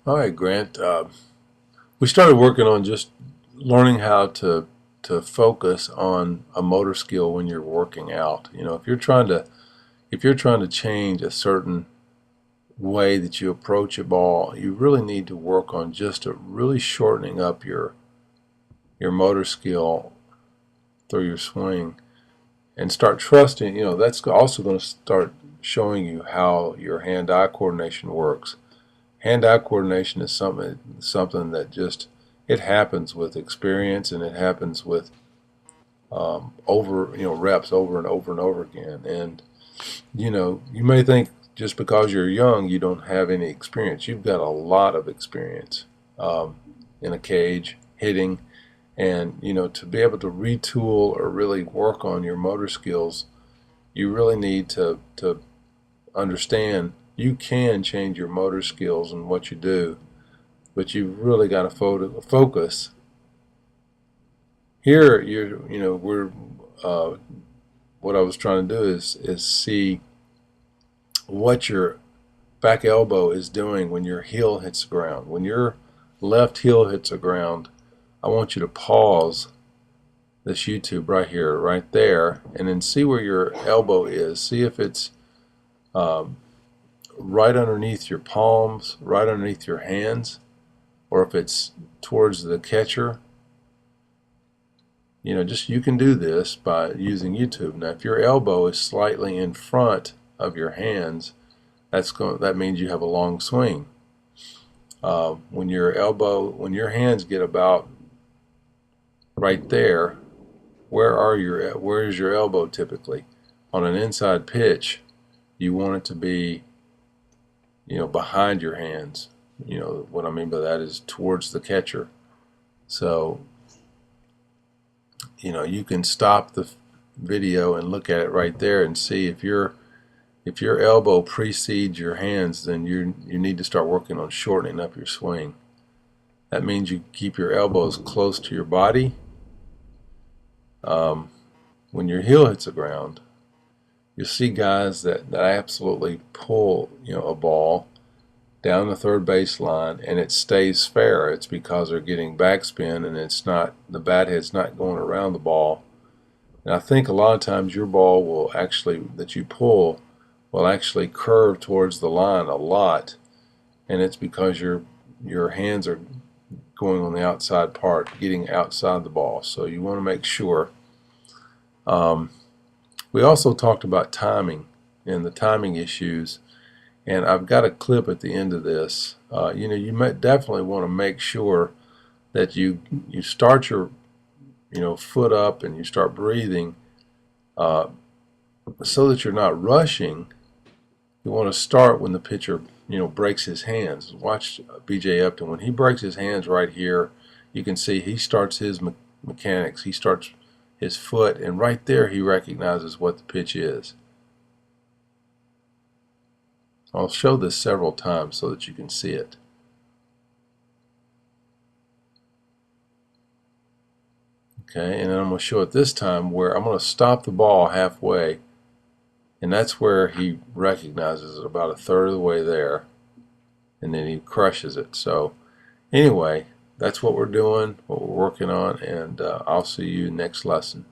All right, Grant. We started working on just learning how to focus on a motor skill when you're working out. If you're trying to change a certain way that you approach a ball, you really need to work on just really shortening up your motor skill through your swing and start trusting. That's also going to start showing you how your hand-eye coordination works. Hand-eye coordination is something that just it happens with experience, and it happens with over reps over and over and over again. And you may think just because you're young you don't have any experience. You've got a lot of experience in a cage hitting, and to be able to retool or really work on your motor skills, you really need to understand you can change your motor skills and what you do, but you've really got to focus. Here, we're what I was trying to do is see what your back elbow is doing when your heel hits the ground. When your left heel hits the ground, I want you to pause this YouTube right here, right there, and then see where your elbow is. See if it's um, right underneath your palms, right underneath your hands, or if it's towards the catcher. Just you can do this by using YouTube. Now, if your elbow is slightly in front of your hands, that means you have a long swing. When your hands get about right there, where's your elbow typically? On an inside pitch, you want it to be, behind your hands. What I mean by that is towards the catcher. So, you can stop the video and look at it right there and see if your elbow precedes your hands, then you need to start working on shortening up your swing. That means you keep your elbows close to your body. When your heel hits the ground, you'll see guys that absolutely pull a ball down the third base line and it stays fair. It's because they're getting backspin, and the bat head's not going around the ball. And I think a lot of times your ball will actually, that you pull, will actually curve towards the line a lot, and it's because your hands are going on the outside part, getting outside the ball. So you want to make sure. We also talked about timing and the timing issues, and I've got a clip at the end of this. You might definitely want to make sure that you start your foot up and you start breathing, so that you're not rushing. You want to start when the pitcher breaks his hands. Watch B.J. Upton. When he breaks his hands right here, you can see he starts his mechanics. He starts his foot, and right there he recognizes what the pitch is. I'll show this several times so that you can see it. Okay, and then I'm going to show it this time where I'm going to stop the ball halfway, and that's where he recognizes it about a third of the way there, and then he crushes it. So anyway, that's what we're doing, what we're working on, and I'll see you next lesson.